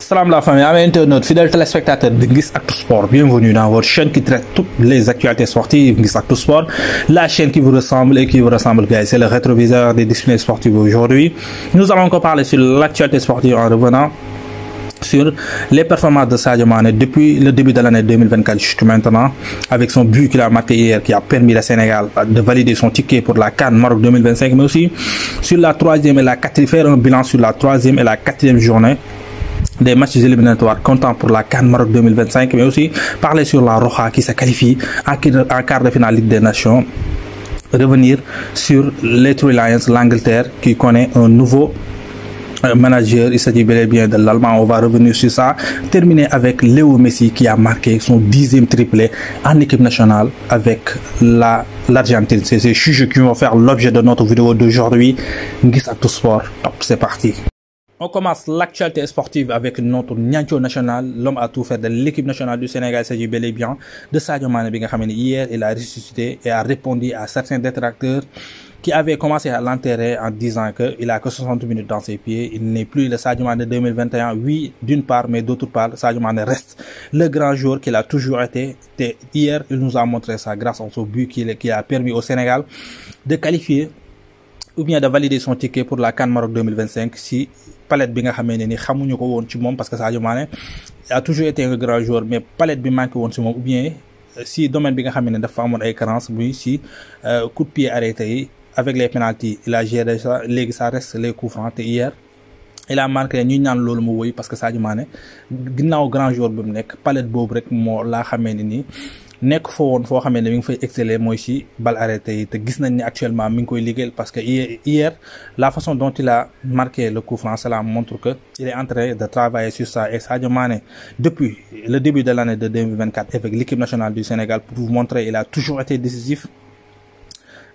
Salam la famille, amis internautes, fidèles téléspectateurs de Nguiss Actu Sport, bienvenue dans votre chaîne qui traite toutes les actualités sportives. Nguiss Actu Sport, la chaîne qui vous ressemble et qui vous ressemble, guys. C'est le rétroviseur des disciplines sportives aujourd'hui. Nous allons encore parler sur l'actualité sportive en revenant sur les performances de Sadio Mané depuis le début de l'année 2024 jusqu'à maintenant, avec son but qu'il a marqué hier qui a permis au Sénégal de valider son ticket pour la CAN Maroc 2025, mais aussi sur la troisième et la quatrième, faire un bilan sur la troisième et la quatrième journée des matchs éliminatoires comptant pour la CAN Maroc 2025, mais aussi parler sur la Roja qui se qualifie en quart de finale Ligue des Nations, revenir sur les Three Lions, l'Angleterre qui connaît un nouveau manager, il s'agit bel et bien de l'Allemand, on va revenir sur ça, terminer avec Léo Messi qui a marqué son 10e triplé en équipe nationale avec l'Argentine. C'est ces sujets qui vont faire l'objet de notre vidéo d'aujourd'hui. Nguiss Actu Sport, top, c'est parti. On commence l'actualité sportive avec notre Niancho national, l'homme à tout faire de l'équipe nationale du Sénégal. Il s'agit bel et bien de Sadio Mané. Hier, il a ressuscité et a répondu à certains détracteurs qui avaient commencé à l'enterrer en disant qu'il a que 60 minutes dans ses pieds. Il n'est plus le Sadio Mané 2021. Oui, d'une part, mais d'autre part, Sadio Mané reste le grand joueur qu'il a toujours été. Et hier, il nous a montré ça grâce à son but qui a permis au Sénégal de qualifier ou bien de valider son ticket pour la CAN Maroc 2025 si palette bi nga xamé ni xamuñu ko won ci mom, parce que Sadio Mané a toujours été un grand joueur, mais palette bi manqué won ci mom, ou bien si domaine bi nga xamé ni dafa amone ay carence muy si coup de pied arrêté avec les penalties, il a géré ça. Légui ça reste les coups francs. Hier il a marqué ñu ñaan lolu mu woy, parce que Sadio Mané ginnaw grand joueur bu mu nek palette bobu rek mo la xamé ni nek fo won fo xamé ne mi ngi fay exceller moy ci balle arrêté te gis nañ ni actuellement mi ngi koy liggéeyal, parce que hier la façon dont il a marqué le coup franc, cela montre que il est en train de travailler sur ça. Et Sadio Mané depuis le début de l'année de 2024 avec l'équipe nationale du Sénégal, pour vous montrer, il a toujours été décisif.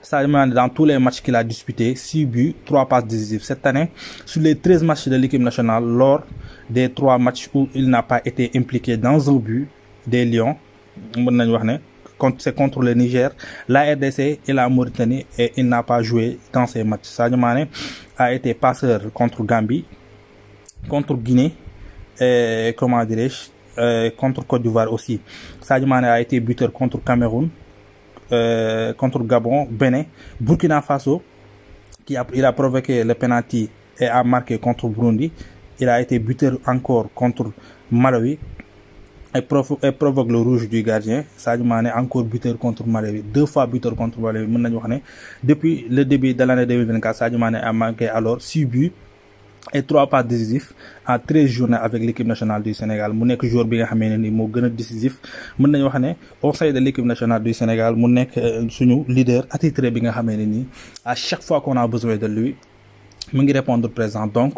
Sadio Mané, dans tous les matchs qu'il a disputés, 6 buts, 3 passes décisives. Cette année, sur les 13 matchs de l'équipe nationale, lors des 3 matchs où il n'a pas été impliqué dans un but des Lions, c'est contre le Niger, la RDC et la Mauritanie, et il n'a pas joué dans ces matchs. Sadio Mané a été passeur contre Gambie, contre Guinée, et comment dirais-je, contre Côte d'Ivoire aussi. Sadio Mané a été buteur contre Cameroun, contre Gabon, Bénin, Burkina Faso, il a provoqué le penalty et a marqué contre Burundi. Il a été buteur encore contre Malawi et provoque le rouge du gardien. Sadio Mané encore buteur contre Malawi, 2 fois buteur contre Malawi. Depuis le début de l'année 2024, Sadio Mané a marqué alors 6 buts et 3 passes décisifs en 13 journées avec l'équipe nationale du Sénégal. Mu nek joueur bi nga xamé ni mo gëna décisif, mën nañ wax né au sein de l'équipe nationale du Sénégal mu nek suñu leader attitré bi nga xamé ni à chaque fois qu'on a besoin de lui mu ngi répondre présent. Donc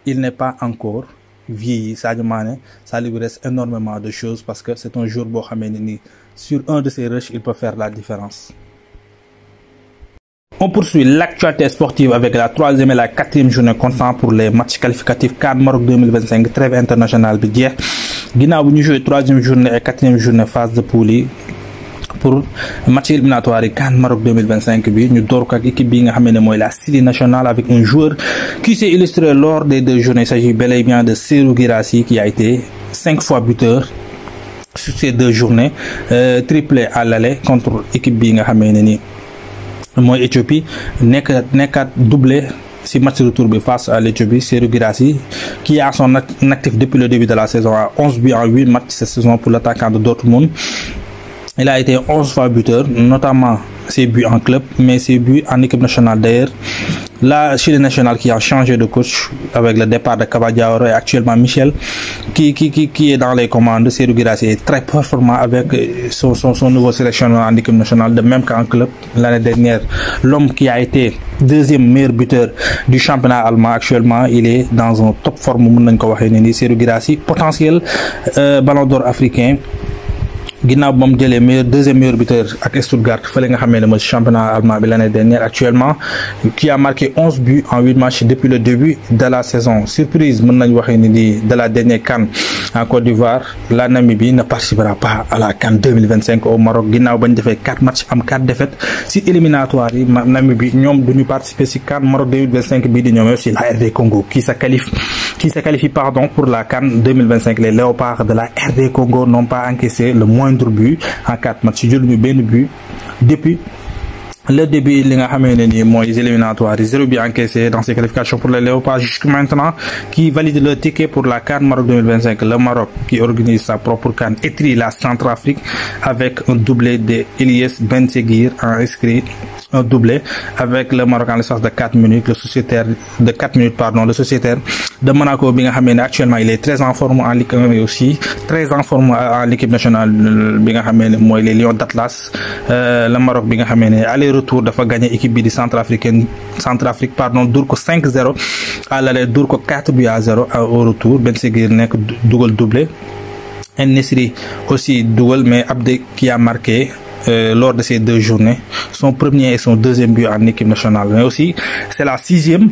il n'est pas encore vieilli. Sadio Mané, ça lui reste énormément de choses, parce que c'est un joueur bo xamé ni sur un de ses rushs il peut faire la différence. On poursuit l'actualité sportive avec la 3e et la 4e journée comptant pour les matchs qualificatifs CAN Maroc 2025, trêve internationale bi jeex ginaaw bu ñu joué 3e journée et 4e journée phase de poule pour match éliminatoire CAN Maroc 2025 bi ñu door ko ak équipe bi nga xamné ne moy la Syrie nationale, avec un joueur qui s'est illustré lors des 2 journées. Il s'agit bel et bien de Serhou Guirassy qui a été 5 fois buteur sur ces 2 journées, triplé à l'aller contre équipe bi nga xamné ni moy Éthiopie, nekkat doublé si match retour face à l'Éthiopie. Serhou Guirassy qui a son actif depuis le début de la saison à 11 buts en 8 matchs cette saison pour l'attaquant de Dortmund. Il a été 11 fois buteur, notamment ses buts en club, mais ses buts en équipe nationale. D'ailleurs, la Chili nationale qui a changé de coach avec le départ de Kaba Diawara, et actuellement Michel qui est dans les commandes. Serhou Guirassy est très performant avec son nouveau sélectionneur en équipe nationale, de même qu'en club. L'année dernière, l'homme qui a été 2e meilleur buteur du championnat allemand, actuellement il est dans un top forme. Serhou Guirassy, potentiel ballon d'or africain. Ginaaw bam jëlé meilleur 2e meilleur buteur ak Stuttgart fele nga xamé ne championnat allemand bi l'année dernière, actuellement qui a marqué 11 buts en 8 matchs depuis le début de la saison. Surprise mën nañ waxé ni de la dernière CAN en Côte d'Ivoire. La Namibie ne participera pas à la CAN 2025 au Maroc ginnaaw bañ defee 4 matchs am 4 défaites si éliminatoire yi. Namibie ñoom duñu participer si CAN Maroc 2025 bii di ñoom aussi la RD Congo qui se qualifie pour la CAN 2025. Les Léopards de la RD Congo n'ont pas encaissé le moindre but en 4 matchs. Jëluñu benn but depuis le début li nga xamee ne nii mooy éliminatoires 0 but encaissé dans ces qualifications pour les Léopards jusqu'à maintenant, qui valide le ticket pour la CAN Maroc 2025. Le Maroc qui organise sa propre CAN étrie la Centrafrique avec un doublé de Elias Benseguir en inscrit un doublé avec le Maroc en l'espace de 4 minutes. Le sociétaire de Monaco bi nga xamee ne actuellement il est très en forme en Ligue 1 et aussi très en forme en l'équipe nationale bi nga xamee ne mooy les Lions d'Atlas. Le Maroc bi nga xamee ne aller-retour dafa gagné équipe bi di Centrafrique dóor ko 5-0 à l'aller, dóor ko 4-0 au retour. Benseguir nekk dugal doublé. En-Nesyri aussi dugal, mais Abdé qui a marqué lors de ces 2 journées son premier et son deuxième but en équipe nationale. Mais aussi c'est la 6e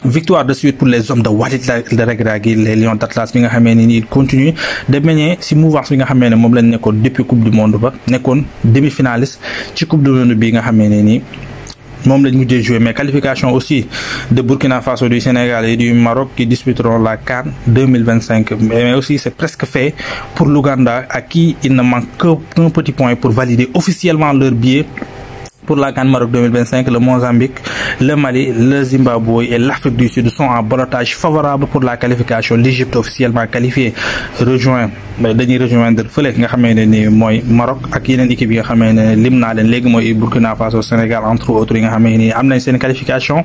victoire de suite pour les hommes de Walid Regragui, les Lions d'Atlas bi nga xamee ne il continue de baigner si mouvance bi nga xamee ne moom lañ nekkoon depuis coupe du monde ba nekkoon demi-finaliste ci coupe du monde bi nga xamee ne nii moom lañ mujjee jouer. Mais qualification aussi de Burkina Faso, du Sénégal et du Maroc qui disputeront la CAN 2025. Mais aussi c'est presque fait pour l'Ouganda, à qui il ne manque qu'un petit point pour valider officiellement leur billet pour la CAN Maroc 2025. Le Mozambique, le Mali, le Zimbabwe et l'Afrique du Sud sont en ballottage favorable pour la qualification. L'Égypte officiellement qualifiée dañuy rejoindre fële nga xamee ne ni mooy Maroc ak yeneen équipe yi nga xamee ne lim naa leen léegi mooy Burkina Faso, Sénégal entre autres yi nga xamee ni am nañ seen qualification.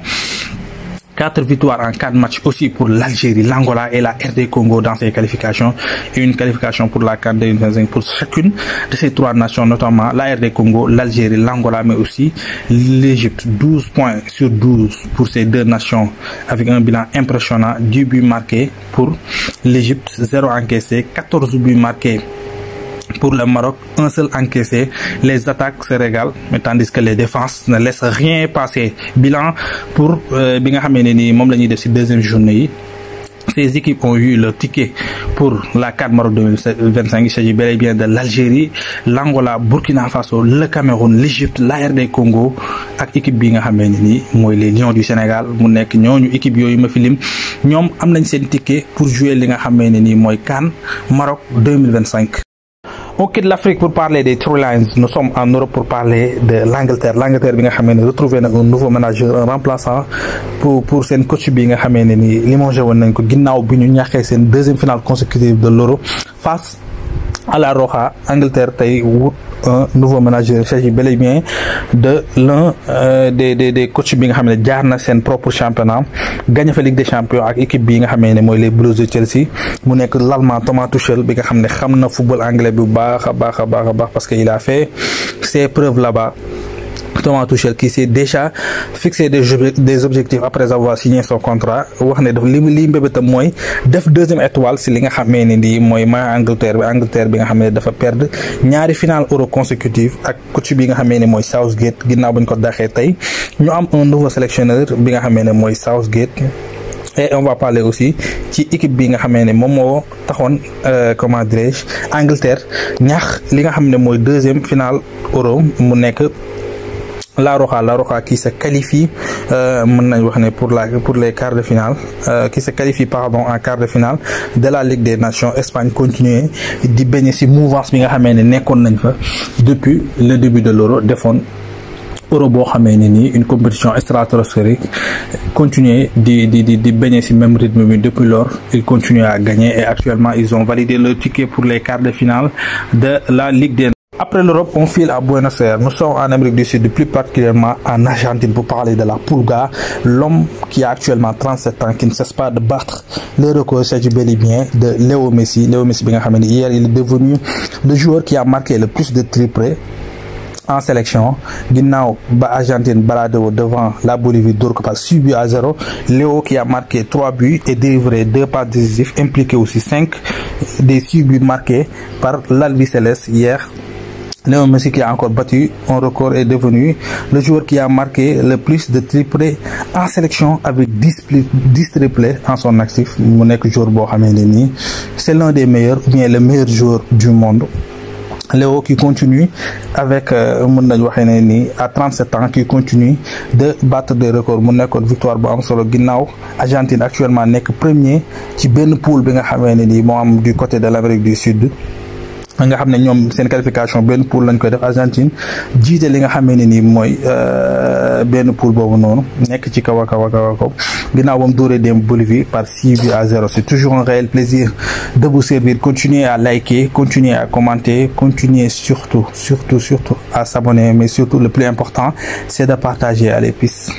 4 victoires en 4 matchs aussi pour l'Algérie, l'Angola et la RD Congo dans ces qualifications, et une qualification pour la CAN 2025 pour chacune de ces 3 nations, notamment la RD Congo, l'Algérie, l'Angola, mais aussi l'Égypte. 12 points sur 12 pour ces 2 nations avec un bilan impressionnant. 10 buts marqués pour l'Égypte, 0 encaissé, 14 buts marqués pour le Maroc, un seul encaissé. Les attaques se régalent, mais tandis que les défenses ne laissent rien passer. Bilan pour bi nga xamee ne ni moom la ñuy def ci 2e journée yi. Ces équipes ont eu le ticket pour la CAN Maroc 2025. Il s'agit bel et bien de l'Algérie, l'Angola, Burkina Faso, le Cameroun, l'Égypte, la RD Congo ak équipe bi nga xamee ne ni mooy les Lions du Sénégal. Mu nekk ñooñu équipe yooyu ma fi lim ñoom am nañ seen ticket pour jouer li nga xamee ne ni mooy CAN Maroc 2025. On quitte l'Afrique pour parler des Three Lions. Nous sommes en Europe pour parler de l'Angleterre. L'Angleterre bi nga xamee ne retrouvé na un nouveau manager, un remplaçant pour seen coach bi nga xamee ne ni limogé woon nañ ko ginnaaw bi ñu ñàkkee seen 2e finale consécutive de l'Euro face à la Roja. Angleterre tey wut un nouveau manager. Il s'agit bel et bien de l'un des coachs bi nga xam ne jaar na seen propre championnat, gagné fa Ligue des Champions ak équipe bi nga xamee ne mooy les Blues de Chelsea. Mu nekk l'Allemand Thomas Tuchel bi nga xam ne xam na football anglais bu baax a baax parce que il a fait ses preuves là-bas. Thomas Tuchel qui s'est déjà fixé des objectifs après avoir signé son contrat, wax ne daf li mbébétam mooy def 2e étoile si li nga xamee ne nii mooy Angleterre bi nga xam ne dafa perdre 2 finales Euro consécutives ak coach bi nga xamee ne mooy Southgate ginnaaw bañ ko daxee tey ñu am un nouveau sélectionneur bi nga xamee ne mooy Southgate. Et on va parler aussi ci équipe bi nga xamee ne moom moo taxoon comment dirais-je Angleterre ñaax li nga xam ne mooy 2e finale Euro mu nekk la Roja qui se qualifie mën nañ wax ne pour les quarts de finale qui se qualifie en quart de finale de la Ligue des Nations. Espagne continuer di baigner ci mouvance bi nga xamee ne nekkoon nañ fa depuis le début de l'Euro, defoon Euro boo xamee ne nii une compétition stratosphérique, continuer di baigner ci même rythme bi depuis lors. Ils continuent à gagner et actuellement ils ont validé le ticket pour les quarts de finale de la Ligue des Nations. Après l'Europe, on file à Buenos Aires. Nous sommes en Amérique du Sud, plus particulièrement en Argentine, pour parler de la Pulga, l'homme qui a actuellement 37 ans, qui ne cesse pas de battre les records. Il s'agit bel et bien de Léo Messi. Léo Messi, hier, il est devenu le joueur qui a marqué le plus de triplés en sélection. Ginnaaw ba Argentine baladé devant la Bolivie dóor ko par 6-0. Léo qui a marqué 3 buts et délivré 2 passes décisives, impliqué aussi 5 des 6 buts marqués par l'Albiceleste hier. Léo Messi qui a encore battu un record est devenu le joueur qui a marqué le plus de triplés en sélection avec 10 triplés en son actif. Mu nekk joueur boo xamee ne nii c'est l'un des meilleurs ou bien le meilleur joueur du monde. Léo qui continue avec mën nañ waxee ne nii à 37 ans qui continue de battre des records mu nekkoon victoire bu am solo ginnaaw Argentine actuellement nekk premier ci benn poule bi nga xamee ne nii moo am du côté de l'Amérique du Sud. nga xam ne ñoom seen qualification benn poule lañ koy def Argentine jiite li nga xamee ne nii mooy benn poule boobu noonu nekk ci kaw a kaw ginnaaw ba mu dóoree dem Bolivie par 6-0. C'est toujours un réel plaisir de vous servir. Continuez à liker, continuez à commenter, continuez surtout à s'abonner, mais surtout le plus important c'est de partager. Allez, peace.